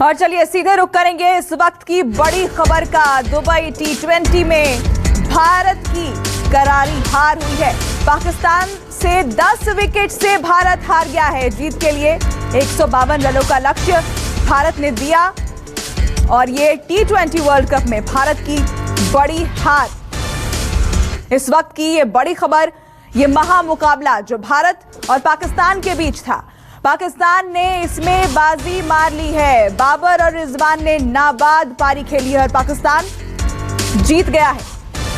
और चलिए सीधे रुक करेंगे इस वक्त की बड़ी खबर का। दुबई T20 में भारत की करारी हार हुई है। पाकिस्तान से 10 विकेट से भारत हार गया है। जीत के लिए 152 रनों का लक्ष्य भारत ने दिया और ये T20 वर्ल्ड कप में भारत की बड़ी हार। इस वक्त की ये बड़ी खबर, ये महामुकाबला जो भारत और पाकिस्तान के बीच था, पाकिस्तान ने इसमें बाजी मार ली है। बाबर और रिजवान ने नाबाद पारी खेली है और पाकिस्तान जीत गया है।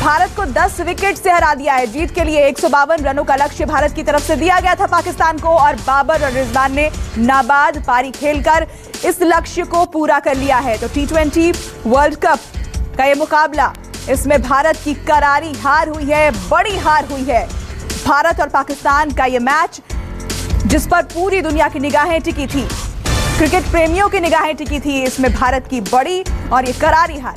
भारत को 10 विकेट से हरा दिया है। जीत के लिए 152 रनों का लक्ष्य भारत की तरफ से दिया गया था पाकिस्तान को और बाबर और रिजवान ने नाबाद पारी खेलकर इस लक्ष्य को पूरा कर लिया है। तो T20 वर्ल्ड कप का ये मुकाबला, इसमें भारत की करारी हार हुई है, बड़ी हार हुई है। भारत और पाकिस्तान का ये मैच जिस पर पूरी दुनिया की निगाहें टिकी थी, क्रिकेट प्रेमियों की निगाहें टिकी थी, इसमें भारत की बड़ी और ये करारी हार।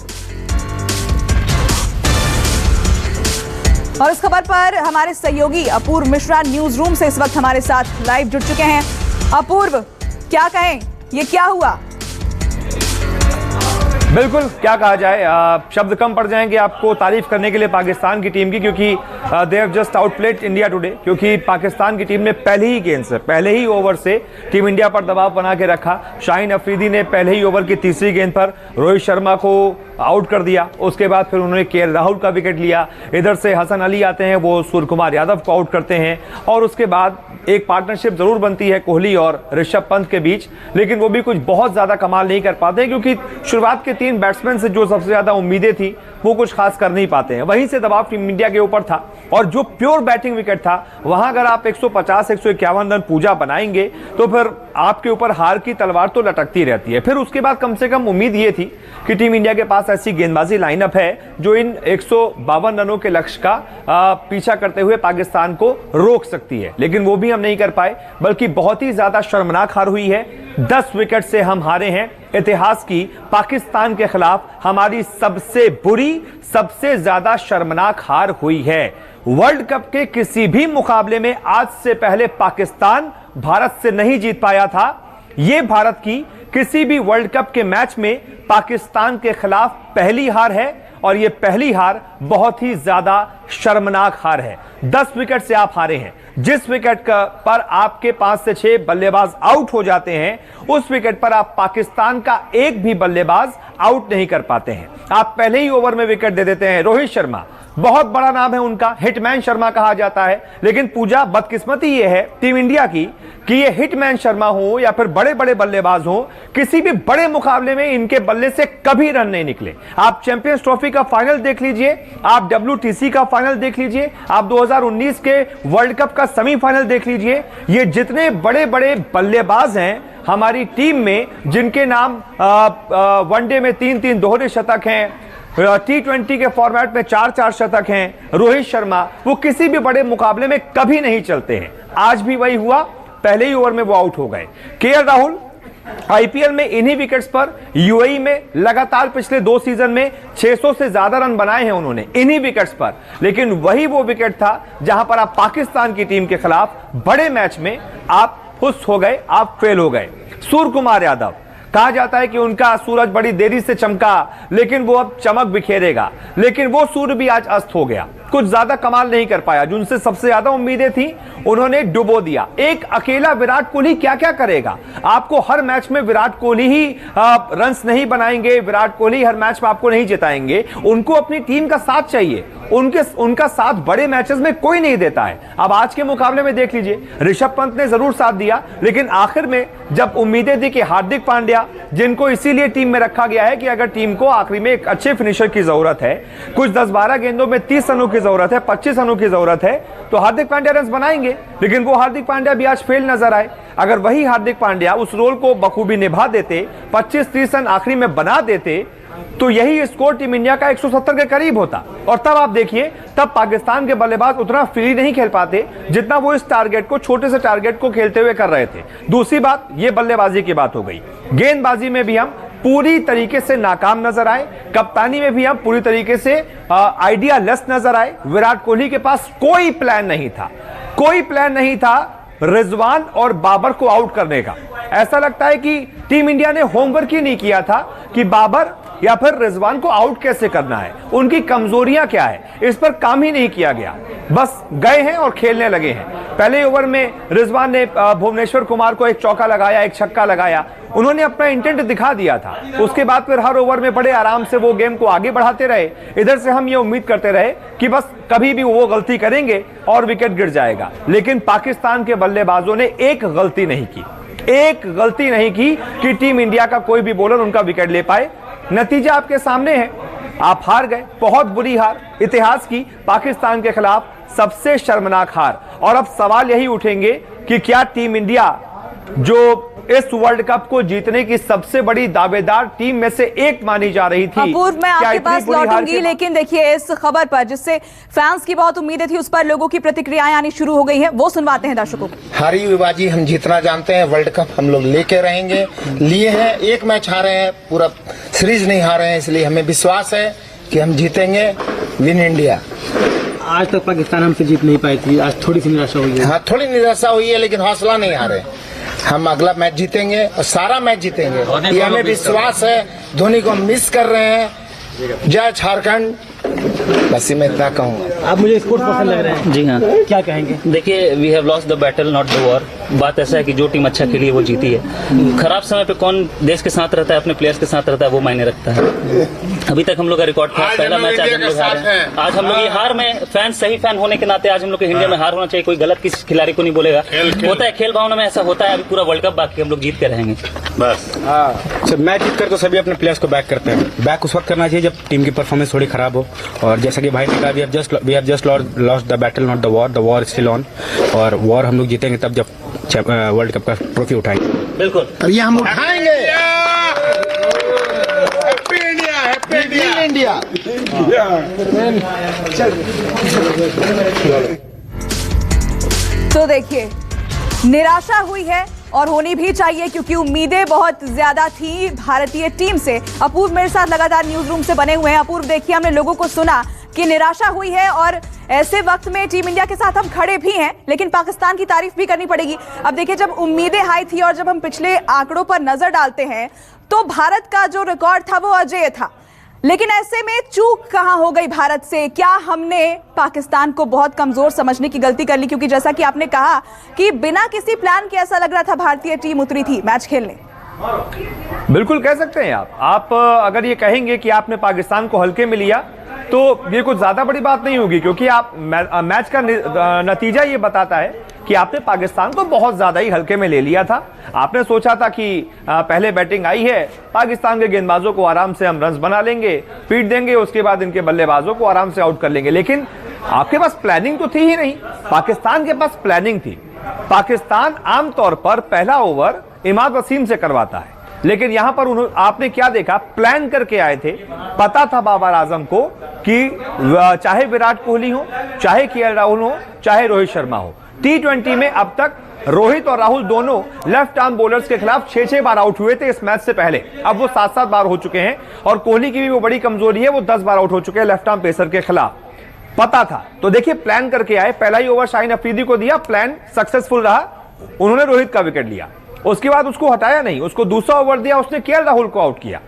और इस खबर पर हमारे सहयोगी अपूर्व मिश्रा न्यूज रूम से इस वक्त हमारे साथ लाइव जुड़ चुके हैं। अपूर्व, क्या कहें, ये क्या हुआ? बिल्कुल, क्या कहा जाए, शब्द कम पड़ जाएंगे आपको तारीफ करने के लिए पाकिस्तान की टीम की, क्योंकि they have just outplayed India today. क्योंकि पाकिस्तान की टीम ने पहले ही गेंद से, पहले ही ओवर से टीम इंडिया पर दबाव बना के रखा। शाहीन अफरीदी ने पहले ही ओवर की तीसरी गेंद पर रोहित शर्मा को आउट कर दिया। उसके बाद फिर उन्होंने KL राहुल का विकेट लिया। इधर से हसन अली आते हैं, वो सूर्य कुमार यादव को आउट करते हैं और उसके बाद एक पार्टनरशिप जरूर बनती है कोहली और ऋषभ पंत के बीच, लेकिन वो भी कुछ बहुत ज्यादा कमाल नहीं कर पाते हैं, क्योंकि शुरुआत के 3 बैट्समैन से जो सबसे ज्यादा उम्मीदें थी वो कुछ खास कर नहीं पाते हैं। वहीं से दबाव टीम इंडिया के ऊपर था और जो प्योर बैटिंग विकेट था वहां अगर आप 150-151 रन पूजा बनाएंगे तो फिर आपके ऊपर हार की तलवार तो लटकती रहती है। फिर उसके बाद कम से कम उम्मीद ये थी कि टीम इंडिया के पास ऐसी गेंदबाजी लाइनअप है जो इन 152 रनों के लक्ष्य का पीछा करते हुए पाकिस्तान को रोक सकती है, लेकिन वो भी हम नहीं कर पाए, बल्कि बहुत ही ज्यादा शर्मनाक हार हुई है। 10 विकेट से हम हारे हैं। इतिहास की पाकिस्तान के खिलाफ हमारी सबसे बुरी, सबसे ज्यादा शर्मनाक हार हुई है। वर्ल्ड कप के किसी भी मुकाबले में आज से पहले पाकिस्तान भारत से नहीं जीत पाया था। यह भारत की किसी भी वर्ल्ड कप के मैच में पाकिस्तान के खिलाफ पहली हार है और यह पहली हार बहुत ही ज्यादा शर्मनाक हार है। 10 विकेट से आप हारे हैं। जिस विकेट पर आपके 5 से 6 बल्लेबाज आउट हो जाते हैं, उस विकेट पर आप पाकिस्तान का एक भी बल्लेबाज आउट नहीं कर पाते हैं। आप पहले ही ओवर में विकेट दे देते हैं। रोहित शर्मा, बहुत बड़ा नाम है उनका, हिटमैन शर्मा कहा जाता है, लेकिन पूजा बदकिस्मती यह है टीम इंडिया की कि ये हिटमैन शर्मा हो या फिर बड़े बड़े बल्लेबाज हो, किसी भी बड़े मुकाबले में इनके बल्ले से कभी रन नहीं निकले। आप चैंपियंस ट्रॉफी का फाइनल देख लीजिए, आप WTC का फाइनल देख लीजिए, आप 2019 के वर्ल्ड कप का सेमीफाइनल देख लीजिए। ये जितने बड़े बड़े बल्लेबाज हैं हमारी टीम में, जिनके नाम वनडे में 3-3 दोहरे शतक हैं, T20 के फॉर्मेट में 4-4 शतक हैं, रोहित शर्मा, वो किसी भी बड़े मुकाबले में कभी नहीं चलते हैं। आज भी वही हुआ, पहले ही ओवर में वो आउट हो गए। KL राहुल IPL में इन्हीं विकेट्स पर UAE में लगातार पिछले 2 सीजन में 600 से ज्यादा रन बनाए हैं उन्होंने इन्हीं विकेट्स पर, लेकिन वही वो विकेट था जहां पर आप पाकिस्तान की टीम के खिलाफ बड़े मैच में आप खुश हो गए, आप फेल हो गए। सूर्य कुमार यादव, कहा जाता है कि उनका सूरज बड़ी देरी से चमका, लेकिन वो अब चमक बिखेरेगा, लेकिन वो सूर्य भी आज अस्त हो गया। कुछ ज्यादा कमाल नहीं कर पाया। जिनसे सबसे ज्यादा उम्मीदें थी उन्होंने डुबो दिया। एक अकेला विराट कोहली क्या क्या करेगा? आपको हर मैच में विराट कोहली ही रन्स नहीं बनाएंगे, विराट कोहली हर मैच में आपको नहीं जिताएंगे। उनको अपनी टीम का साथ चाहिए, उनका साथ बड़े मैचेस में कोई नहीं देता है। अब आज के मुकाबले में देख लीजिए, ऋषभ पंत ने जरूर साथ दिया, लेकिन आखिर में जब उम्मीदें थी कि हार्दिक पांड्या, जिनको इसीलिए टीम में रखा गया है कि अगर टीम को आखिरी में एक अच्छे फिनिशर की जरूरत है, कुछ 10-12 गेंदों में 30 रनों की जरूरत है, 25 रनों की जरूरत है, तो हार्दिक पांड्या रन बनाएंगे, लेकिन वो हार्दिक पांड्या भी आज फेल नजर आए। अगर वही हार्दिक पांड्या उस रोल को बखूबी निभा देते, 25-30 रन आखिरी में बना देते, तो यही स्कोर टीम इंडिया का 170 के करीब होता। और तब आप देखिए, तब पाकिस्तान के बल्लेबाज उतना फ्री नहीं खेल पाते जितना वो इस टारगेट को, छोटे से टारगेट को खेलते हुए कर रहे थे। दूसरी बात, ये बल्लेबाजी की बात हो गई। गेंदबाजी में भी हम पूरी तरीके से नाकाम नजर आए। कप्तानी में भी हम पूरी तरीके से आइडिया लेस नजर आए। विराट कोहली के पास कोई प्लान नहीं था, कोई प्लान नहीं था रिजवान और बाबर को आउट करने का। ऐसा लगता है कि टीम इंडिया ने होमवर्क ही नहीं किया था कि बाबर या फिर रिजवान को आउट कैसे करना है, उनकी कमजोरियां क्या है, इस पर काम ही नहीं किया गया। बस गए हैं और खेलने लगे हैं। पहले ओवर में रिजवान ने भुवनेश्वर कुमार को एक चौका लगाया, एक छक्का लगाया, उन्होंने अपना इंटेंट दिखा दिया था। उसके बाद फिर हर ओवर में बड़े आराम से वो गेम को आगे बढ़ाते रहे। इधर से हम ये उम्मीद करते रहे कि बस कभी भी वो गलती करेंगे और विकेट गिर जाएगा, लेकिन पाकिस्तान के बल्लेबाजों ने एक गलती नहीं की, एक गलती नहीं की कि टीम इंडिया का कोई भी बॉलर उनका विकेट ले पाए। नतीजा आपके सामने है, आप हार गए, बहुत बुरी हार, इतिहास की पाकिस्तान के खिलाफ सबसे शर्मनाक हार। और अब सवाल यही उठेंगे कि क्या टीम इंडिया, जो इस वर्ल्ड कप को जीतने की सबसे बड़ी दावेदार टीम में से एक मानी जा रही थी, अपूर्व, मैं आपके पास लौटूंगी, लेकिन देखिए इस खबर पर जिससे फैंस की बहुत उम्मीदें थी, उस पर लोगों की प्रतिक्रियाएं आनी शुरू हो गई हैं, वो सुनवाते हैं दर्शकों को। हारी हुई बाजी हम जीतना जानते हैं, वर्ल्ड कप हम लोग लेके रहेंगे, लिए हैं। एक मैच हारे हैं, पूरा सीरीज नहीं हारे हैं, इसलिए हमें विश्वास है कि हम जीतेंगे। Win India. आज तक पाकिस्तान हमसे जीत नहीं पाई थी, आज थोड़ी सी निराशा हुई है। हाँ, थोड़ी निराशा हुई है, लेकिन हौसला नहीं हारे। हम अगला मैच जीतेंगे और सारा मैच जीतेंगे, ये हमें विश्वास है। धोनी को हम मिस कर रहे हैं। जय झारखंड। बस मैं इतना कहूँगा। आप मुझे स्पोर्ट्स पर्सन लग रहे हैं। जी हाँ, क्या कहेंगे? देखिए, we have lost the battle not the war. बात ऐसा है कि जो टीम अच्छा खेली है वो जीती है। खराब समय पे कौन देश के साथ रहता है, अपने प्लेयर्स के साथ रहता है, वो मायने रखता है। अभी तक हम लोग का रिकॉर्ड था, पहला मैच आज हम लोग हारे हैं। आज हम लोग ये हार में फैंस, सही फैन होने के नाते आज हम लोग को इंडिया में हार होना चाहिए। कोई गलत किसी खिलाड़ी को नहीं बोलेगा, होता है खेल भावना में ऐसा होता है। अभी पूरा वर्ल्ड कप बाकी, हम लोग जीत के रहेंगे बस। हाँ, मैच जीत कर तो सभी अपने प्लेयर्स को बैक करते हैं। बैक उस वक्त करना चाहिए जब टीम की परफॉर्मेंस थोड़ी खराब हो। और जैसा कि भाई ने कहा, we have just lost the battle not the war. The war still on, और वॉर हम लोग जीतेंगे तब जब वर्ल्ड कप का ट्रॉफी उठाएंगे। बिल्कुल, और ये हम उठाएंगे। Happy India, happy India. तो देखिए, निराशा हुई है और होनी भी चाहिए, क्योंकि उम्मीदें बहुत ज्यादा थी भारतीय टीम से। अपूर्व मेरे साथ लगातार न्यूज रूम से बने हुए हैं। अपूर्व, देखिए हमने लोगों को सुना कि निराशा हुई है और ऐसे वक्त में टीम इंडिया के साथ हम खड़े भी हैं, लेकिन पाकिस्तान की तारीफ भी करनी पड़ेगी। अब देखिए, जब उम्मीदें हाई थी और जब हम पिछले आंकड़ों पर नजर डालते हैं तो भारत का जो रिकॉर्ड था वो अजेय था, लेकिन ऐसे में चूक कहां हो गई भारत से? क्या हमने पाकिस्तान को बहुत कमजोर समझने की गलती कर ली? क्योंकि जैसा कि आपने कहा कि बिना किसी प्लान के ऐसा लग रहा था भारतीय टीम उतरी थी मैच खेलने। बिल्कुल कह सकते हैं आप अगर ये कहेंगे कि आपने पाकिस्तान को हल्के में लिया तो ये कुछ ज्यादा बड़ी बात नहीं होगी, क्योंकि आप मैच का नतीजा ये बताता है कि आपने पाकिस्तान को बहुत ज्यादा ही हल्के में ले लिया था। आपने सोचा था कि पहले बैटिंग आई है, पाकिस्तान के गेंदबाजों को आराम से हम रन्स बना लेंगे, पीट देंगे, उसके बाद इनके बल्लेबाजों को आराम से आउट कर लेंगे। लेकिन आपके पास प्लानिंग तो थी ही नहीं, पाकिस्तान के पास प्लानिंग थी। पाकिस्तान आमतौर पर पहला ओवर इमाद वसीम से करवाता है, लेकिन यहां पर आपने क्या देखा, प्लान करके आए थे। पता था बाबर आजम को कि चाहे विराट कोहली हो, चाहे केएल राहुल हो, चाहे रोहित शर्मा हो, T20 में अब तक रोहित और राहुल दोनों लेफ्ट आर्म बॉलर्स के खिलाफ 6-6 बार आउट हुए थे इस मैच से पहले। अब वो 7-7 बार हो चुके हैं, और कोहली की भी वो बड़ी कमजोरी है, वो 10 बार आउट हो चुके हैं लेफ्ट आर्म पेसर के खिलाफ। पता था, तो देखिए प्लान करके आए। पहला ही ओवर शाहीन अफरीदी को दिया, प्लान सक्सेसफुल रहा, उन्होंने रोहित का विकेट लिया। उसके बाद उसको हटाया नहीं, उसको दूसरा ओवर दिया, उसने केएल राहुल को आउट किया।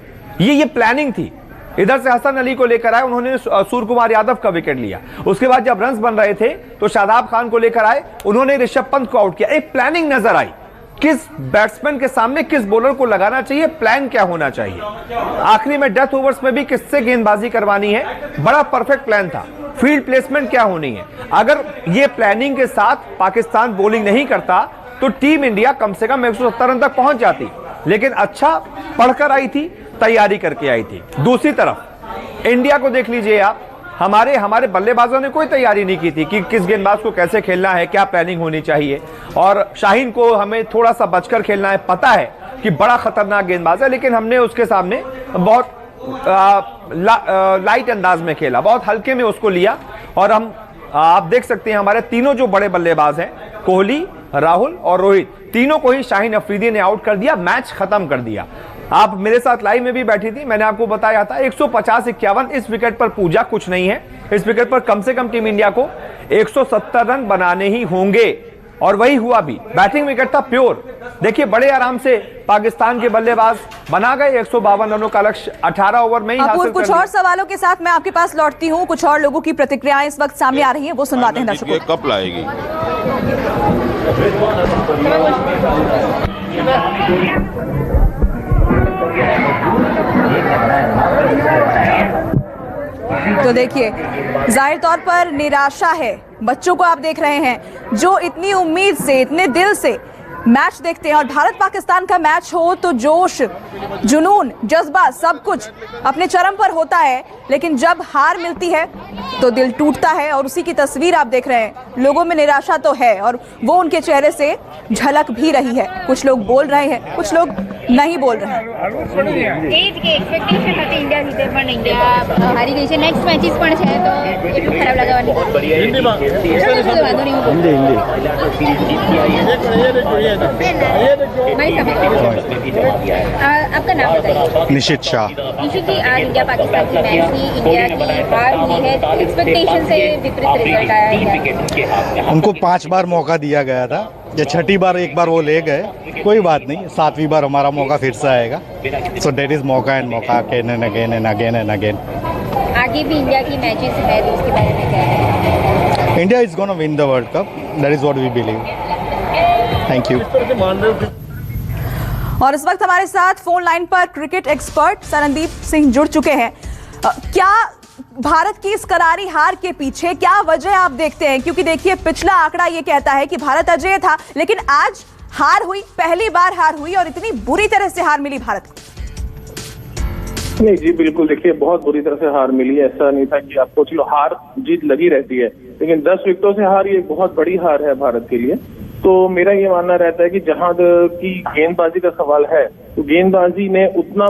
ये प्लानिंग थी। इधर से हसन अली को लेकर आए, उन्होंने सूर्य कुमार यादव का विकेट लिया। उसके बाद जब रन्स बन रहे थे तो शादाब खान को लेकर आए, उन्होंने ऋषभ पंत को आउट किया। एक प्लानिंग नजर आई, किस बैट्समैन के सामने किस बॉलर को लगाना चाहिए, प्लान क्या होना चाहिए। आखिरी में डेथ ओवर्स में भी किससे गेंदबाजी करवानी है, बड़ा परफेक्ट प्लान था। फील्ड प्लेसमेंट क्या होनी है। अगर ये प्लानिंग के साथ पाकिस्तान बॉलिंग नहीं करता तो टीम इंडिया कम से कम 170 रन तक पहुंच जाती, लेकिन अच्छा पढ़कर आई थी, तैयारी करके आई थी। दूसरी तरफ इंडिया को देख लीजिए आप, हमारे बल्लेबाजों ने कोई तैयारी नहीं की थी कि किस गेंदबाज को कैसे खेलना है, क्या प्लानिंग होनी चाहिए। और शाहीन को हमें थोड़ा सा बचकर खेलना है, पता है कि बड़ा खतरनाक गेंदबाज है, लेकिन हमने उसके सामने बहुत लाइट अंदाज में खेला, बहुत हल्के में उसको लिया। और आप देख सकते हैं हमारे तीनों जो बड़े बल्लेबाज हैं, कोहली, राहुल और रोहित, तीनों को ही शाहीन अफरीदी ने आउट कर दिया, मैच खत्म कर दिया। आप मेरे साथ लाइव में भी बैठी थी, मैंने आपको बताया था 150-51 इस विकेट पर पूजा कुछ नहीं है। इस विकेट पर कम से कम टीम इंडिया को 170 रन बनाने ही होंगे। और वही हुआ भी। बैटिंग विकेट था प्योर। देखिए बड़े आराम से पाकिस्तान के बल्लेबाज बना गए 152 रनों का लक्ष्य 18 ओवर में ही हासिल कर कुछ लिया। और सवालों के साथ मैं आपके पास लौटती हूँ। कुछ और लोगों की प्रतिक्रियाएं इस वक्त सामने आ रही हैं, वो सुनवाते हैं दर्शकों। ये कब लाएगी? तो देखिए जाहिर तौर पर निराशा है बच्चों को, आप देख रहे हैं जो इतनी उम्मीद से इतने दिल से मैच देखते हैं, और भारत पाकिस्तान का मैच हो तो जोश, जुनून, जज्बा सब कुछ अपने चरम पर होता है, लेकिन जब हार मिलती है तो दिल टूटता है। और उसी की तस्वीर आप देख रहे हैं। लोगों में निराशा तो है और वो उनके चेहरे से झलक भी रही है। कुछ लोग बोल रहे हैं, कुछ लोग नहीं बोल रहे हैं। એજ કે એક્સપેક્ટેશન હતી ઇન્ડિયા જીતે પણ ઇન્ડિયા હારી ગઈ છે। નેક્સ્ટ મેચીસ પણ છે તો એટલું ખરાબ લાગવાની વાંધો નહીં। आपका नाम बताइए। निशित शाह। निशित जी, आज इंडिया पाकिस्तान की मैच थी, इंडिया की हार हुई है, एक्सपेक्टेशन से विपरीत रिजल्ट आया है। उनको 5 बार मौका दिया गया था, या 6ठी बार एक बार वो ले गए, कोई बात नहीं, 7वीं बार हमारा मौका फिर से आएगा। सो दैट इज मौका एंड मौका again and again and again and again. आगे भी इंडिया की मैचेस है तो उसके बारे में क्या है? India is gonna win the world cup, that is what we believe. Thank you. और इस वक्त हमारे साथ फोन लाइन पर क्रिकेट एक्सपर्ट सरनदीप सिंह जुड़ चुके हैं। क्या भारत की इस करारी हार के पीछे क्या वजह आप देखते हैं? क्योंकि देखिए पिछला आंकड़ा ये कहता है कि भारत अजेय था, लेकिन आज हार हुई, पहली बार हार हुई और इतनी बुरी तरह से हार मिली भारत को। नहीं जी, बिल्कुल। देखिए बहुत बुरी तरह से हार मिली है। ऐसा नहीं था कि आपको चलो हार जीत लगी रहती है, लेकिन 10 विकेटों से हार ये बहुत बड़ी हार है भारत के लिए। तो मेरा ये मानना रहता है कि जहां की गेंदबाजी का सवाल है तो गेंदबाजी ने उतना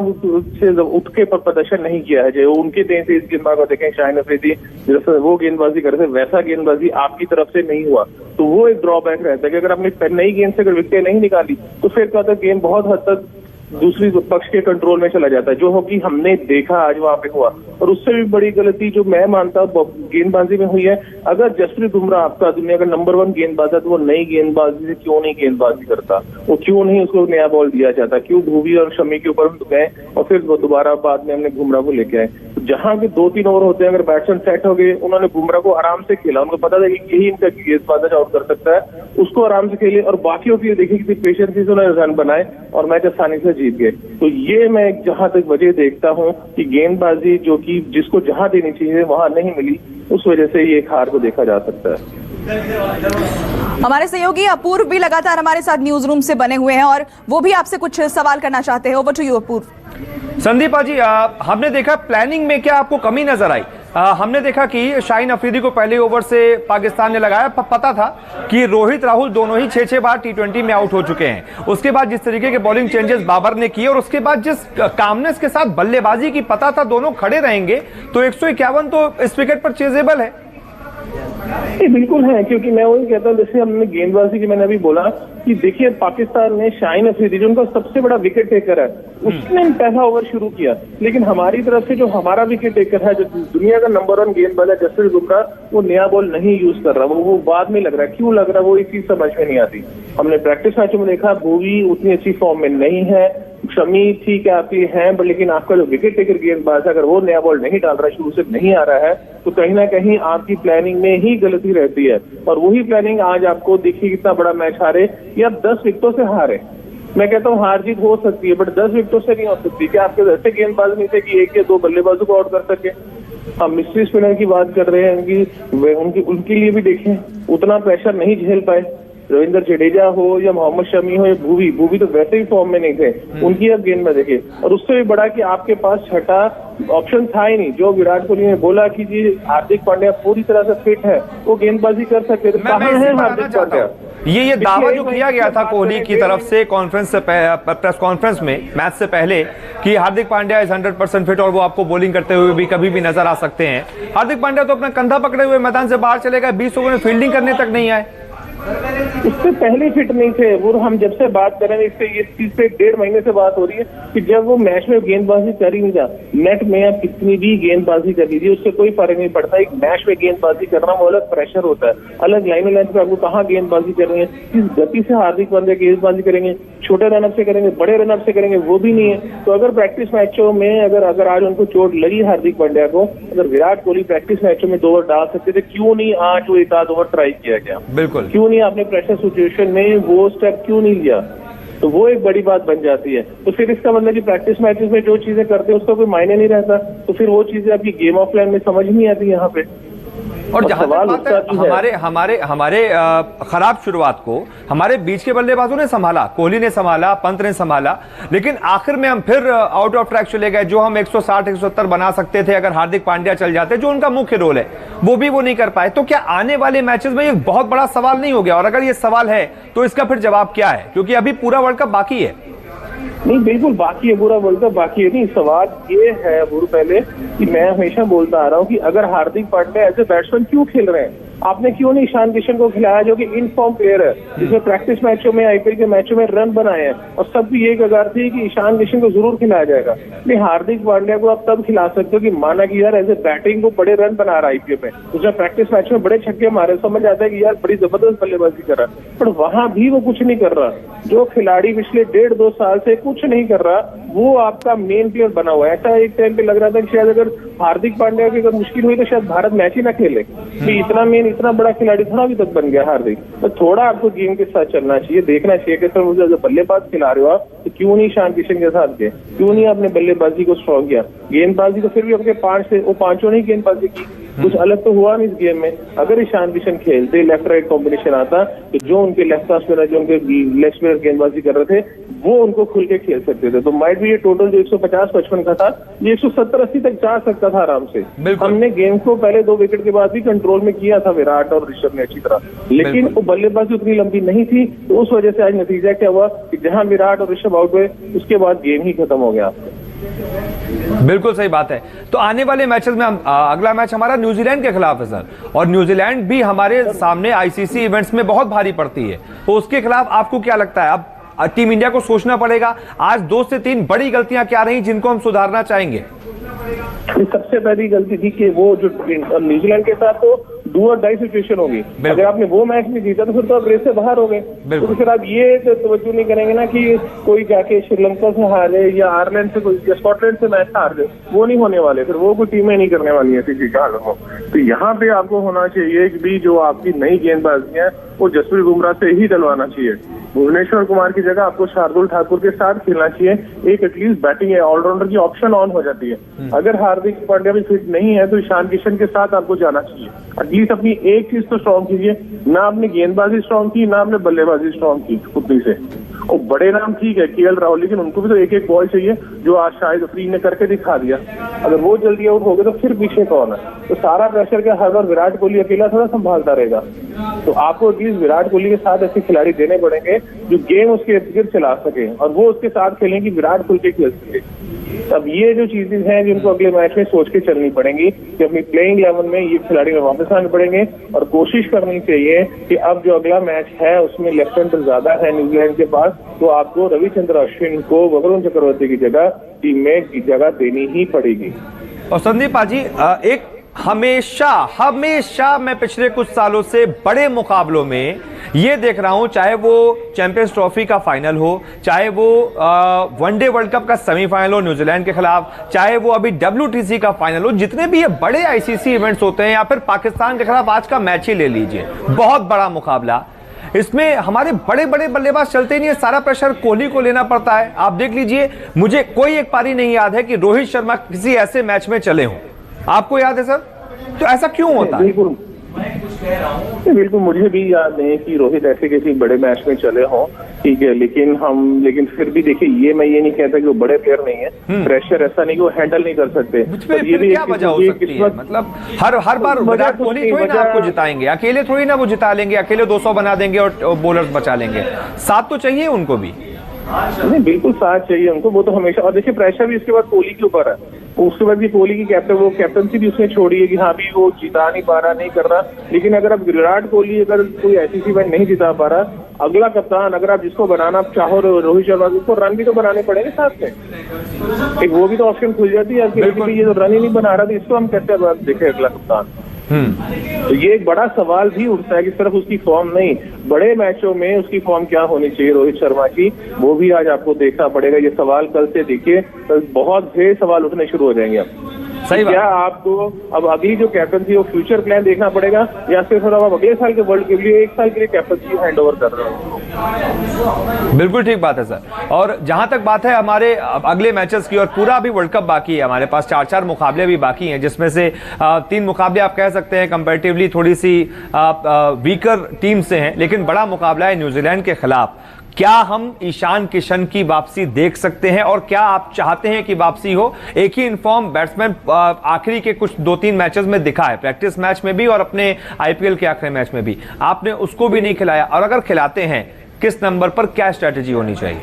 से उठ के प्रदर्शन नहीं किया है। जो उनके तेज गेंदबाज को देखें, शाहीन अफरीदी जैसे वो गेंदबाजी कर रहे थे, वैसा गेंदबाजी आपकी तरफ से नहीं हुआ। तो वो एक ड्रॉबैक रहता है कि अगर आपने नई गेंद से अगर विकेटें नहीं निकाली तो फिर क्या होता है, गेम बहुत हद तक दूसरी पक्ष के कंट्रोल में चला जाता है, जो हो कि हमने देखा आज वहां पे हुआ। और उससे भी बड़ी गलती जो मैं मानता हूँ गेंदबाजी में हुई है, अगर जसप्रीत बुमराह आपका दुनिया का नंबर 1 गेंदबाज है तो वो नई गेंदबाजी से क्यों नहीं गेंदबाजी करता? वो क्यों नहीं उसको नया बॉल दिया जाता? क्यों भुवी और शमी के ऊपर हम गए और फिर दोबारा बाद में हमने बुमराह को लेके आए? जहां के 2-3 ओवर होते हैं, अगर बैट्समैन सेट हो गए, उन्होंने बुमराह को आराम से खेला, उनको पता था कि यही इनका गेंदबाज आउट कर सकता है, उसको आराम से खेले और बाकियों की देखिए कितनी पेशेंसी से उन्होंने रन बनाए और मैच आसानी से जीत गए। तो ये मैं जहां तक वजह देखता हूं कि गेंदबाजी जो कि जिसको जहां देनी चाहिए वहां नहीं मिली, उस वजह से ये हार को देखा जा सकता है। हमारे सहयोगी अपूर्व भी लगातार हमारे साथ न्यूज रूम से बने हुए हैं और वो भी आपसे कुछ सवाल करना चाहते हैं। ओवर टू यू अपूर्व। संदीपा जी, हमने देखा प्लानिंग में क्या आपको कमी नजर आई? हमने देखा कि शाहीन अफरीदी को पहले ओवर से पाकिस्तान ने लगाया, पता था कि रोहित राहुल दोनों ही 6-6 बार T20 में आउट हो चुके हैं। उसके बाद जिस तरीके के बॉलिंग चेंजेस बाबर ने किए और उसके बाद जिस कामनेस के साथ बल्लेबाजी की, पता था दोनों खड़े रहेंगे, तो 151 तो इस विकेट पर चेजेबल है। बिल्कुल है, क्योंकि मैं वही कहता हूँ, जैसे हमने गेंदबाजी की मैंने अभी बोला कि देखिए पाकिस्तान ने शाहीन अफरीदी जो उनका सबसे बड़ा विकेट टेकर है, उसने पहला ओवर शुरू किया, लेकिन हमारी तरफ से जो हमारा विकेट टेकर है, जो दुनिया का नंबर 1 गेंदबाज है जसप्रीत बुमराह, वो नया बॉल नहीं यूज कर रहा। वो बाद में लग रहा है, क्यों लग रहा है वो एक चीज समझ में नहीं आती। हमने प्रैक्टिस मैचों में देखा भुवी उतनी अच्छी फॉर्म में नहीं है, शमी ठीक है आपकी है, बट लेकिन आपका जो विकेट टेकर गेंदबाज है, अगर वो नया बॉल नहीं डाल रहा है, शुरू से नहीं आ रहा है, तो कहीं ना कहीं आपकी प्लानिंग में ही गलती रहती है। और वही प्लानिंग आज आपको देखिए कितना बड़ा मैच हारे कि आप 10 विकेटों से हारे। मैं कहता हूँ हार जीत हो सकती है, बट 10 विकेटों से नहीं हो सकती। क्या आपके ऐसे गेंदबाज नहीं थे कि 1 या 2 बल्लेबाजों को आउट कर सके? हम मिस्ट्री स्पिनर की बात कर रहे हैं, उनके लिए भी देखें उतना प्रेशर नहीं झेल पाए। रविंद्र जडेजा हो या मोहम्मद शमी हो या भुवी तो वैसे ही फॉर्म में नहीं थे, उनकी अब गेंद में देखे। और उससे भी बड़ा कि आपके पास छठा ऑप्शन था ही नहीं। जो विराट कोहली ने बोला कि जी हार्दिक पांड्या पूरी तरह से फिट है, वो गेंदबाजी कर सकते थे, कहाँ है हार्दिक पांड्या? ये दावा जो किया गया था कोहली की तरफ से प्रेस कॉन्फ्रेंस में मैच से पहले कि हार्दिक पांड्या इज 100% फिट और वो आपको बॉलिंग करते हुए भी कभी भी नजर आ सकते हैं। हार्दिक पांड्या तो अपना कंधा पकड़े हुए मैदान से बाहर चले गए, 20 ओवर में फील्डिंग करने तक नहीं आए। उससे पहले फिट नहीं थे वो। हम जब से बात कर रहे हैं इससे इस चीज पे 1.5 महीने से बात हो रही है कि जब वो मैच में गेंदबाजी कर ही नहीं था। नेट में आप कितनी भी गेंदबाजी कर लीजिए उससे कोई फर्क नहीं पड़ता। एक मैच में गेंदबाजी करना वो अलग प्रेशर होता है, अलग लाइन लेंथ पे आपको कहाँ गेंदबाजी करनी है, किस गति से हार्दिक पांड्या गेंदबाजी करेंगे, छोटे रनअप से करेंगे, बड़े रनअप से करेंगे, वो भी नहीं है। तो अगर प्रैक्टिस मैचों में अगर आज उनको चोट लगी हार्दिक पांड्या को, अगर विराट कोहली प्रैक्टिस मैचों में 2 ओवर डाल सकते थे, क्यों नहीं आज वो 1 आध ओवर ट्राई किया गया? बिल्कुल, क्यों नहीं आपने प्रेशर सिचुएशन में वो स्टेप क्यों नहीं लिया? तो वो एक बड़ी बात बन जाती है। तो फिर इसका मतलब कि प्रैक्टिस मैचेस में जो चीजें करते हैं उसका कोई मायने नहीं रहता। तो फिर वो चीजें आपकी गेम ऑफ लाइन में समझ नहीं आती यहाँ पे। और जहां तक बात है हमारे खराब शुरुआत को हमारे बीच के बल्लेबाजों ने संभाला, कोहली ने संभाला, पंत ने संभाला, लेकिन आखिर में हम फिर आउट ऑफ ट्रैक चले गए। जो हम 160-170 बना सकते थे अगर हार्दिक पांड्या चल जाते, जो उनका मुख्य रोल है, वो नहीं कर पाए। तो क्या आने वाले मैचेस में ये बहुत बड़ा सवाल नहीं हो गया? और अगर ये सवाल है तो इसका फिर जवाब क्या है? क्योंकि अभी पूरा वर्ल्ड कप बाकी है। नहीं, बिल्कुल बाकी है, पूरा वर्ल्ड कप बाकी है। नहीं, सवाल ये है गुरु पहले कि मैं हमेशा बोलता आ रहा हूँ कि अगर Hardik Pandya as a batsman क्यों खेल रहे हैं, आपने क्यों नहीं ईशान किशन को खिलाया जो कि इन फॉर्म प्लेयर है, जिसमें प्रैक्टिस मैचों में आईपीएल के मैचों में रन बनाए हैं और सबकी ये कगार थी कि ईशान किशन को जरूर खिलाया जाएगा। नहीं, हार्दिक पांड्या को आप तब खिला सकते हो कि माना कि यार एज ए बैटिंग को बड़े रन बना रहा है आईपीएल में, उसने प्रैक्टिस मैच में बड़े छक्के मारे, समझ आता है कि यार बड़ी जबरदस्त बल्लेबाजी कर रहा है, पर वहां भी वो कुछ नहीं कर रहा। जो खिलाड़ी पिछले 1.5-2 साल से कुछ नहीं कर रहा वो आपका मेन प्लेयर बना हुआ है। ऐसा एक टाइम पे लग रहा था कि शायद अगर हार्दिक पांड्या की अगर मुश्किल हुई तो शायद भारत मैच ही ना खेले। इतना बड़ा खिलाड़ी थोड़ा अभी तक बन गया हार्दिक। तो थोड़ा आपको गेम के साथ चलना चाहिए, देखना चाहिए कि सर मुझे बल्लेबाज खिला रहे हो आप तो क्यों नहीं ईशान किशन के साथ गए, क्यों नहीं आपने बल्लेबाजी को स्ट्रॉन्ग किया। गेंदबाजी तो फिर भी अपने 5 से वो 5 नहीं गेंदबाजी की, कुछ अलग तो हुआ नहीं इस गेम में। अगर ईशान किशन खेलते, लेफ्ट राइट कॉम्बिनेशन आता तो जो उनके लेफ्ट हाथ स्पिनर, जो उनके लेग स्पिनर गेंदबाजी कर रहे थे, वो उनको खुल के खेल सकते थे। तो माइट भी ये टोटल जो 150-55 का था, ये 170-80 तक जा सकता था आराम से। हमने गेम को पहले 2 विकेट के बाद भी कंट्रोल में किया था विराट और ऋषभ ने अच्छी तरह, लेकिन वो बल्लेबाजी उतनी लंबी नहीं थी। तो उस वजह से आज नतीजा क्या हुआ कि जहां विराट और ऋषभ आउट हुए उसके बाद गेम ही खत्म हो गया। बिल्कुल सही बात है। तो आने वाले मैचेस में अगला मैच हमारा न्यूजीलैंड के खिलाफ है सर, और न्यूजीलैंड भी हमारे सामने आईसीसी इवेंट्स में बहुत भारी पड़ती है। तो उसके खिलाफ आपको क्या लगता है? अब टीम इंडिया को सोचना पड़ेगा आज 2 से 3 बड़ी गलतियां क्या रही जिनको हम सुधारना चाहेंगे? सबसे पहली गलती थी कि वो जो न्यूजीलैंड के साथ तो डू और डाई सिचुएशन होगी। अगर आपने वो मैच नहीं जीता तो फिर तो आप रेस से बाहर हो गए। तो फिर आप ये तवज्जो नहीं करेंगे ना कि कोई जाके श्रीलंका से हारे या आयरलैंड से या स्कॉटलैंड से मैच हार गए, वो नहीं होने वाले। फिर वो कोई टीमें नहीं करने वाली है किसी का हालों को। तो यहाँ पे आपको होना चाहिए कि भी जो आपकी नई गेंदबाजी है वो जसप्रीत बुमराह से ही डलवाना चाहिए। भुवनेश्वर कुमार की जगह आपको शार्दुल ठाकुर के साथ खेलना चाहिए। एक एटलीस्ट बैटिंग है, ऑलराउंडर की ऑप्शन ऑन हो जाती है। अगर हार्दिक पांड्या भी फिट नहीं है तो ईशान किशन के साथ आपको जाना चाहिए। एटलीस्ट अपनी एक चीज तो स्ट्रॉन्ग कीजिए, ना आपने गेंदबाजी स्ट्रॉन्ग की, ना आपने बल्लेबाजी स्ट्रॉन्ग की उतनी से। और बड़े नाम ठीक है केएल राहुल, लेकिन उनको भी तो एक बॉल चाहिए जो आज शायद अफरीदी ने करके दिखा दिया। अगर वो जल्दी आउट हो गए तो फिर पीछे कौन है? तो सारा प्रेशर का हर बार विराट कोहली अकेला थोड़ा संभालता रहेगा। तो आपको एटलीस्ट विराट कोहली के साथ ऐसे खिलाड़ी देने पड़ेंगे जो गेम उसके इर्द गिर्द चला सके और वो उसके साथ खेलें कि विराट खुल के खेल सके। अब ये जो चीजें हैं जिनको अगले मैच में सोच के चलनी पड़ेंगी कि अपनी प्लेइंग 11 में ये खिलाड़ी में वापस आने पड़ेंगे और कोशिश करनी चाहिए कि अब जो अगला मैच है उसमें लेफ्ट हैंडर ज्यादा है न्यूजीलैंड के पास, तो आपको रविचंद्र अश्विन को वरुण चक्रवर्ती की जगह टीम में जगह देनी ही पड़ेगी। और संदीप पाजी, एक हमेशा मैं पिछले कुछ सालों से बड़े मुकाबलों में ये देख रहा हूं, चाहे वो चैंपियंस ट्रॉफी का फाइनल हो, चाहे वो वनडे वर्ल्ड कप का सेमीफाइनल हो न्यूजीलैंड के खिलाफ, चाहे वो अभी WTC का फाइनल हो, जितने भी ये बड़े आईसीसी इवेंट्स होते हैं या फिर पाकिस्तान के खिलाफ आज का मैच ही ले लीजिए, बहुत बड़ा मुकाबला, इसमें हमारे बड़े बड़े बल्लेबाज चलते नहीं है, सारा प्रेशर कोहली को लेना पड़ता है। आप देख लीजिए, मुझे कोई एक पारी नहीं याद है कि रोहित शर्मा किसी ऐसे मैच में चले हों। आपको याद है सर? तो ऐसा क्यों होता है? बिल्कुल मुझे भी याद नहीं कि रोहित ऐसे किसी बड़े मैच में चले हों, ठीक है, लेकिन फिर भी देखिए, मैं ये नहीं कहता कि वो बड़े प्लेयर नहीं है। प्रेशर ऐसा नहीं कि वो हैंडल नहीं कर सकते। तो ये भी क्या वजह हो सकती है? मतलब हर बार विराट कोहली थोड़ी ना आपको जिताएंगे, अकेले थोड़ी ना वो जिता लेंगे, अकेले 200 बना देंगे और बॉलर्स बचा लेंगे, साथ तो चाहिए उनको भी। नहीं, बिल्कुल साथ चाहिए उनको, वो तो हमेशा। और देखिए प्रेशर भी इसके बाद कोहली के ऊपर है, उसके बाद भी कोहली की कैप्टनसी भी उसने छोड़ी है कि हाँ भी वो जिता नहीं पा रहा, नहीं कर रहा। लेकिन अगर अब विराट कोहली अगर कोई ऐसी इवेंट नहीं जिता पा रहा, अगला कप्तान अगर आप जिसको बनाना चाहो रोहित शर्मा, उसको रन भी तो बनाने पड़ेंगे साथ में, एक वो भी तो ऑप्शन खुल जाती है आपकी। ये तो रन ही नहीं बना रहा, तो इसको हम कैसे देखें अगला कप्तान? तो ये एक बड़ा सवाल भी उठता है कि सिर्फ उसकी फॉर्म नहीं, बड़े मैचों में उसकी फॉर्म क्या होनी चाहिए रोहित शर्मा की, वो भी आज आपको देखना पड़ेगा। ये सवाल कल से देखिए, तो बहुत ढेर सवाल उठने शुरू हो जाएंगे अब। सही बात। क्या आपको अब अगली जो कैप्टनसी वो फ्यूचर प्लान देखना पड़ेगा, या फिर आप अगले साल के वर्ल्ड के लिए 1 साल के लिए कैप्टनसी हैंड ओवर कर रहे हो? बिल्कुल ठीक बात है सर। और जहां तक बात है हमारे अगले मैचेस की, और पूरा अभी वर्ल्ड कप बाकी है, हमारे पास 4 मुकाबले भी बाकी हैं, जिसमें से 3 मुकाबले आप कह सकते हैं कंपैरेटिवली थोड़ी सी वीकर टीम से हैं, लेकिन बड़ा मुकाबला है न्यूजीलैंड के खिलाफ। क्या हम ईशान किशन की वापसी देख सकते हैं, और क्या आप चाहते हैं कि वापसी हो? एक ही इनफॉर्म बैट्समैन आखिरी के कुछ 2-3 मैचेस में दिखा है, प्रैक्टिस मैच में भी और अपने आईपीएल के आखिरी मैच में भी। आपने उसको भी नहीं खिलाया, और अगर खिलाते हैं किस नंबर पर, क्या स्ट्रेटेजी होनी चाहिए?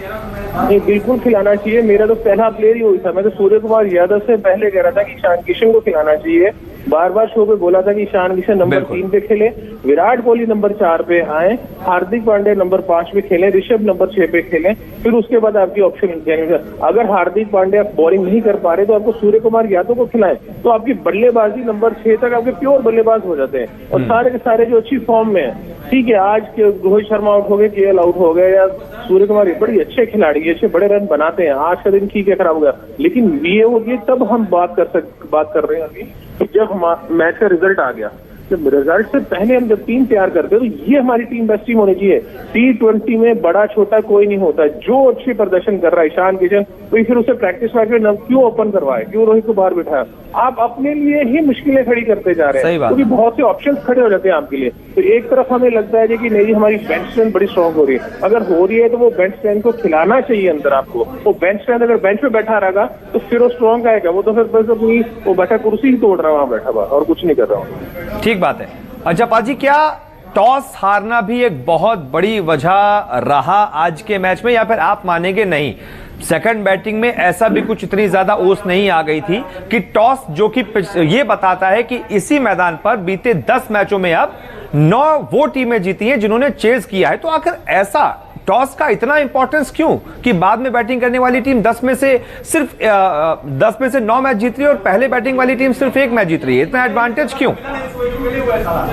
नहीं, बिल्कुल खिलाना चाहिए। मेरा तो पहला प्लेयर ही वही था। मैं तो सूर्य कुमार यादव से पहले कह रहा था कि ईशान किशन को खिलाना चाहिए। बार बार शो पे बोला था कि ईशान किशन नंबर 3 पे खेले, विराट कोहली नंबर 4 पे आए, हार्दिक पांड्या नंबर 5 पे खेले, ऋषभ नंबर 6 पे खेले, फिर उसके बाद आपकी ऑप्शन। अगर हार्दिक पांड्या बॉलिंग नहीं कर पा रहे तो आपको सूर्य कुमार यादव को खिलाएं, तो आपकी बल्लेबाजी नंबर 6 तक आपके प्योर बल्लेबाज हो जाते हैं, और सारे के सारे जो अच्छी फॉर्म में है। ठीक है, आज के रोहित शर्मा आउट हो गए, केएल आउट हो गए, या सूर्य कुमार बड़ी अच्छे खिलाड़ी, अच्छे बड़े रन बनाते हैं, आज का दिन ठीक है खराब हो गया, लेकिन ये होगी तब हम बात कर रहे हैं अभी जब मैच का रिजल्ट आ गया। जब रिजल्ट से पहले हम जब टीम तैयार करते हैं, तो ये हमारी टीम बेस्ट टीम होनी चाहिए। T20 में बड़ा छोटा कोई नहीं होता, जो अच्छे प्रदर्शन कर रहा है ईशान किशन, तो फिर उसे प्रैक्टिस मैच में क्यों ओपन करवाए, क्यों रोहित को बाहर बिठाया? आप अपने लिए ही मुश्किलें खड़ी करते जा रहे हैं, क्योंकि बहुत से ऑप्शंस खड़े हो जाते हैं आपके लिए। तो एक तरफ हमें लगता है कि नहीं, हमारी बेंच स्ट्रेंथ बड़ी स्ट्रॉन्ग हो रही है। अगर हो रही है तो वो बेंच स्ट्रेंथ को खिलाना चाहिए अंदर आपको। वो बेंच स्ट्रेंथ अगर बेंच पे बैठा रहेगा तो फिर वो स्ट्रॉन्ग आएगा, वो तो फिर बस अपनी वो बैठा कुर्सी ही तोड़ रहा है वहां बैठा हुआ, और कुछ नहीं कर रहा हूँ। ठीक बात है। अच्छा पाजी, क्या टॉस हारना भी एक बहुत बड़ी वजह रहा आज के मैच में, या फिर आप मानेंगे नहीं, सेकंड बैटिंग में ऐसा भी कुछ इतनी ज्यादा ओस नहीं आ गई थी कि टॉस, जो कि ये बताता है कि इसी मैदान पर बीते 10 मैचों में अब 9 वो टीमें जीती हैं जिन्होंने चेज किया है। तो आखिर ऐसा टॉस का इतना इंपॉर्टेंस क्यों कि बाद में बैटिंग करने वाली टीम 10 में से 9 मैच जीत रही है और पहले बैटिंग वाली टीम सिर्फ 1 मैच जीत रही है? इतना एडवांटेज क्यों?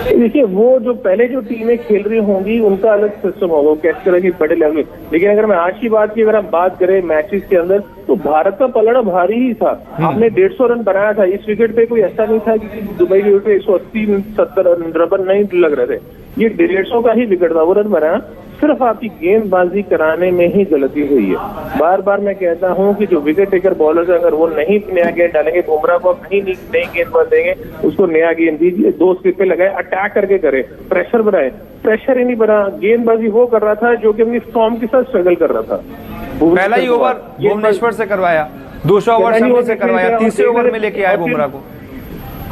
देखिए, वो जो पहले जो टीमें खेल रही होंगी उनका अलग सिस्टम होगा, कैसे तरह की बड़े लेवल। लेकिन अगर मैं आज की बात की अगर हम बात करें मैचेस के अंदर, तो भारत का पलड़ा भारी ही था। आपने 150 रन बनाया था इस विकेट पे, कोई ऐसा नहीं था कि दुबई के विकेट पे 180-70 रन नहीं लग रहे थे। ये 150 का ही विकेट था, वो रन बनाया। सिर्फ आपकी गेंदबाजी कराने में ही गलती हुई है। बार बार मैं कहता हूं कि जो विकेट टेकर बॉलर है, अगर वो नहीं नया गेंद डालेंगे, बुमराह को नई गेंदबाज देंगे, उसको नया गेंद दीजिए, 2 स्लिप पे लगाए, अटैक करके करे, प्रेशर बनाए। प्रेशर ही नहीं बना, गेंदबाजी वो कर रहा था जो कि अपनी फॉर्म के साथ स्ट्रगल कर रहा था। पहला ही ओवर भुवनेश्वर से करवाया, दूसरा ओवर शमी से करवाया, तीसरे ओवर में लेके आए बुमराह को।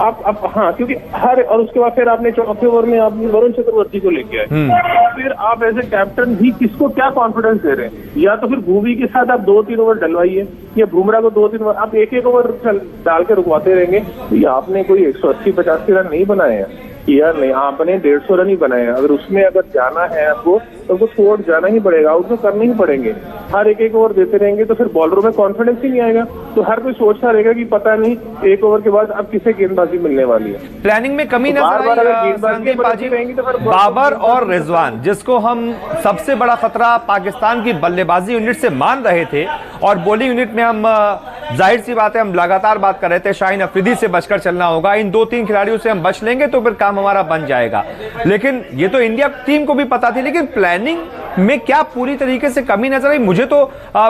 आप हाँ, क्योंकि और उसके बाद फिर आपने चौथे ओवर में आपने वरुण चक्रवर्ती को लेके आए। फिर आप एज ए कैप्टन भी किसको क्या कॉन्फिडेंस दे रहे हैं? या तो फिर भूवी के साथ आप 2-3 ओवर डलवाइए, या बुमराह को 2-3 ओवर, आप 1-1 ओवर डाल के रुकवाते रहेंगे। तो आपने कोई 180-85 रन नहीं बनाए हैं यार, नहीं, आपने 150 रन ही बनाए हैं। अगर उसमें अगर जाना है आपको तो छोड़ जाना ही पड़ेगा, आउट तो करने ही पड़ेंगे। हर 1-1 ओवर देते रहेंगे तो फिर बॉलरों में कॉन्फिडेंस ही नहीं आएगा, तो हर कोई सोचता रहेगा कि पता नहीं 1 ओवर के बाद अब किसे गेंदबाजी मिलने वाली है। प्लानिंग में कमी नजर आई तो बाबर और रिजवान, जिसको हम सबसे बड़ा खतरा पाकिस्तान की बल्लेबाजी यूनिट से मान रहे थे, और बॉलिंग यूनिट में हम जाहिर सी बात है, हम लगातार बात कर रहे थे शाहीन अफरीदी से बचकर चलना होगा, इन 2-3 खिलाड़ियों से हम बच लेंगे तो फिर काम हमारा बन जाएगा। लेकिन ये तो इंडिया टीम को भी पता थी, लेकिन प्लानिंग में क्या पूरी तरीके से कमी नजर आई? मुझे तो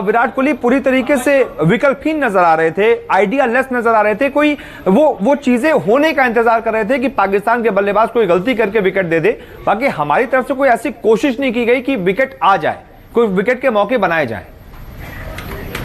विराट कोहली पूरी तरीके से विकल्पहीन नजर आ रहे थे, आइडिया लेस नजर आ रहे थे। कोई वो चीजें होने का इंतजार कर रहे थे कि पाकिस्तान के बल्लेबाज कोई गलती करके विकेट दे दे। बाकी हमारी तरफ से कोई ऐसी कोशिश नहीं की गई कि विकेट आ जाए, कोई विकेट के मौके बनाए जाए।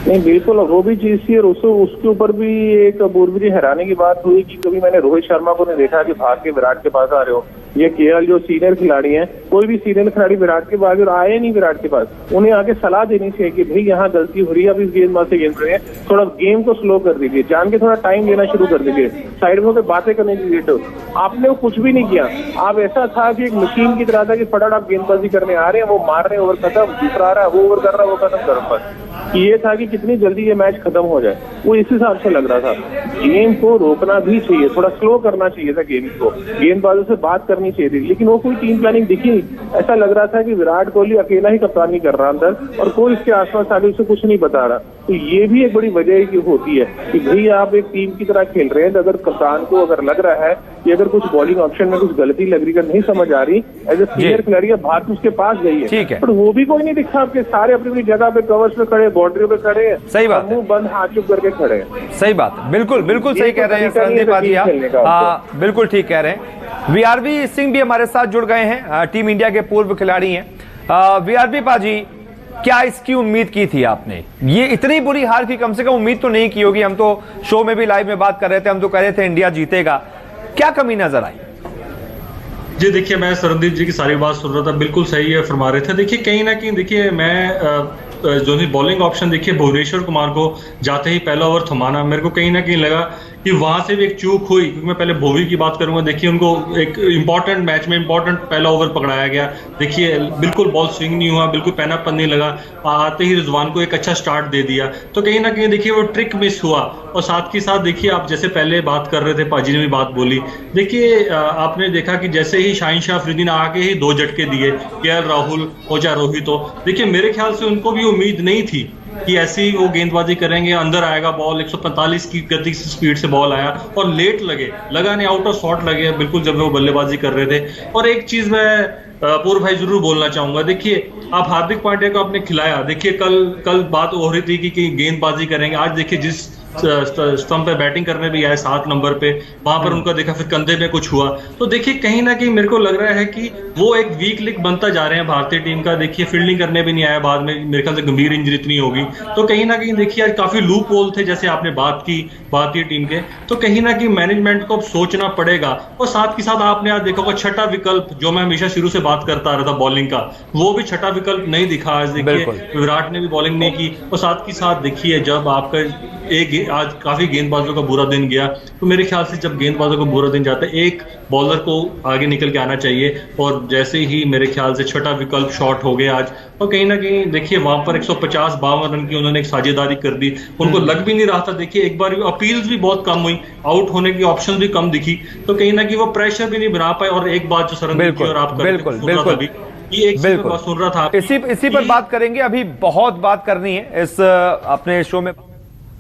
नहीं बिल्कुल, वो भी चीज थी। और उसके ऊपर भी एक पूर्व जी हैरानी की बात हुई कि कभी मैंने रोहित शर्मा को नहीं देखा कि भाग के विराट के पास आ रहे हो। ये केएल जो सीनियर खिलाड़ी हैं, कोई भी सीनियर खिलाड़ी विराट के पास और आए नहीं विराट के पास, उन्हें आगे सलाह देनी चाहिए कि भाई यहाँ गलती हो रही है, अब इस गेंदबाज से गेंद रहे हैं, थोड़ा गेम को स्लो कर दीजिए, जान के थोड़ा टाइम लेना शुरू कर दीजिए, साइड में होकर बातें करने दीजिए। तो आपने वो कुछ भी नहीं किया। आप ऐसा था कि एक मशीन की तरह था कि फटाफट आप गेंदबाजी करने आ रहे हैं, वो मार रहे हैं, ओवर खत्म, दूसरा आ रहा है, वो ओवर कर रहा है, वो खत्म करो बस। ये था कि कितनी जल्दी ये मैच खत्म हो जाए, वो इस हिसाब से लग रहा था। गेम को रोकना भी चाहिए, थोड़ा स्लो करना चाहिए था गेम को, गेंदबाजों से बात करनी चाहिए थी, लेकिन वो कोई टीम प्लानिंग दिखी नहीं। ऐसा लग रहा था कि विराट कोहली अकेला ही कप्तानी कर रहा अंदर और कोई इसके आसपास आगे उसे कुछ नहीं बता रहा। तो ये भी एक बड़ी वजह की होती है कि भाई आप एक टीम की तरह खेल रहे हैं, तो अगर कप्तान को अगर लग रहा है कि अगर कुछ बॉलिंग ऑप्शन में कुछ गलती लग रही है, नहीं समझ आ रही, एज ए सीनियर खिलाड़ी भारत उसके पास गई है, ठीक है, पर वो भी कोई नहीं दिखा। आपके सारे अपनी अपनी जगह पे कवर्स पे खड़े, बाउंड्री पे खड़े हैं, सही बात, मुंह बंद हाथ चुप करके खड़े हैं। सही बात, बिल्कुल बिल्कुल सही कह रहे हैं संदीप पाजी आप, बिल्कुल ठीक कह रहे हैं। वीआरवी सिंह भी हमारे साथ जुड़ गए हैं, टीम इंडिया के पूर्व खिलाड़ी हैं। वीआरवी पाजी, क्या इसकी उम्मीद की थी आपने? ये इतनी बुरी हार की कम से कम उम्मीद तो नहीं की होगी। हम तो शो में भी लाइव में बात कर रहे थे, हम तो कह रहे थे इंडिया जीतेगा, क्या कमी नजर आई? जी देखिए, मैं सरनदीप जी की सारी बात सुन रहा था, बिल्कुल सही है फरमा रहे थे। देखिए कहीं ना कहीं देखिए मैं जो है बॉलिंग ऑप्शन देखिए भुवनेश्वर कुमार को जाते ही पहला ओवर थमाना, मेरे को कहीं ना कहीं लगा कि वहां से भी एक चूक हुई। क्योंकि मैं पहले भोवी की बात करूंगा, देखिए उनको एक इंपॉर्टेंट मैच में इंपॉर्टेंट पहला ओवर पकड़ाया गया, देखिए बिल्कुल बॉल स्विंग नहीं हुआ, बिल्कुल पैनापन नहीं लगा, आते ही रिजवान को एक अच्छा स्टार्ट दे दिया। तो कहीं ना कहीं देखिए वो ट्रिक मिस हुआ। और साथ ही साथ देखिए आप जैसे पहले बात कर रहे थे, पाजी ने भी बात बोली, देखिए आपने देखा कि जैसे ही शाहीन शाह अफरीदी आके ही 2 झटके दिए, केएल राहुल हो चाहे रोहित हो, देखिए मेरे ख्याल से उनको भी उम्मीद नहीं थी कि ऐसी वो गेंदबाजी करेंगे, अंदर आएगा बॉल, 145 की गति से स्पीड से बॉल आया और लेट लगा नहीं, आउट ऑफ शॉट लगे बिल्कुल जब वो बल्लेबाजी कर रहे थे। और एक चीज मैं पूर्व भाई जरूर बोलना चाहूंगा, देखिए आप हार्दिक पांड्या को आपने खिलाया, देखिए कल बात हो रही थी कि गेंदबाजी करेंगे, आज देखिए जिस स्टंप पे बैटिंग करने भी आए 7 नंबर पे, वहां पर उनका देखा फिर कंधे में कुछ हुआ। तो देखिए कहीं ना कहीं मेरे को लग रहा है कि वो एक वीक लिंक बनता जा रहे हैं भारतीय टीम का। देखिए फील्डिंग करने भी नहीं आया, बाद में मेरे ख्याल से गंभीर इंजरी इतनी होगी। तो कहीं ना कहीं देखिए आज काफी लूप होल थे, जैसे आपने बात की भारतीय टीम के, तो कहीं ना कहीं मैनेजमेंट को अब सोचना पड़ेगा। और साथ ही साथ आपने आज देखा होगा छठा विकल्प, जो मैं हमेशा शुरू से बात करता आ रहा था बॉलिंग का, वो भी छठा विकल्प नहीं दिखा आज। देखिए विराट ने भी बॉलिंग नहीं की। और साथ ही साथ देखिए जब आपका आज काफी गेंदबाजों का बुरा दिन गया, तो मेरे ख्याल से जब गेंदबाजों का बुरा दिन जाता है, एक बॉलर को आगे निकल के आना चाहिए। और जैसे ही मेरे ख्याल से छठा विकल्प शॉट हो गया आज, और कहीं ना कहीं देखिए वहां पर 150-52 रन की उन्होंने एक साझेदारी कर दी, उनको लग भी नहीं रहा था। देखिए एक बार अपील्स भी बहुत कम हुई, आउट होने की ऑप्शन भी कम दिखी, तो कहीं ना कहीं वो प्रेशर भी नहीं बना पाए। और एक बात जो सरनदीप जी और आप बिल्कुल सुन रहा था, इसी पर बात करेंगे, अभी बहुत बात करनी है इस अपने शो में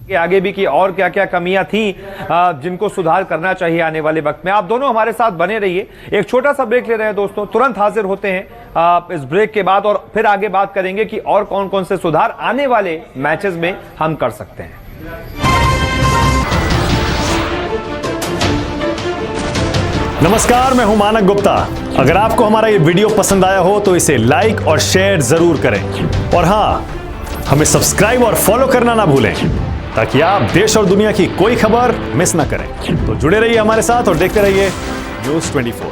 के आगे भी, कि और क्या क्या कमियां थी जिनको सुधार करना चाहिए आने वाले वक्त में। आप दोनों हमारे साथ बने रहिए, एक छोटा सा ब्रेक ले रहे हैं दोस्तों, तुरंत हाजिर होते हैं इस ब्रेक के बाद और फिर आगे बात करेंगे कि और कौन कौन से सुधार आने वाले मैचेस में हम कर सकते हैं। नमस्कार, मैं हूं मानक गुप्ता। अगर आपको हमारा ये वीडियो पसंद आया हो तो इसे लाइक और शेयर जरूर करें, और हां, हमें सब्सक्राइब और फॉलो करना ना भूलें ताकि आप देश और दुनिया की कोई खबर मिस ना करें। तो जुड़े रहिए हमारे साथ और देखते रहिए न्यूज़ 24।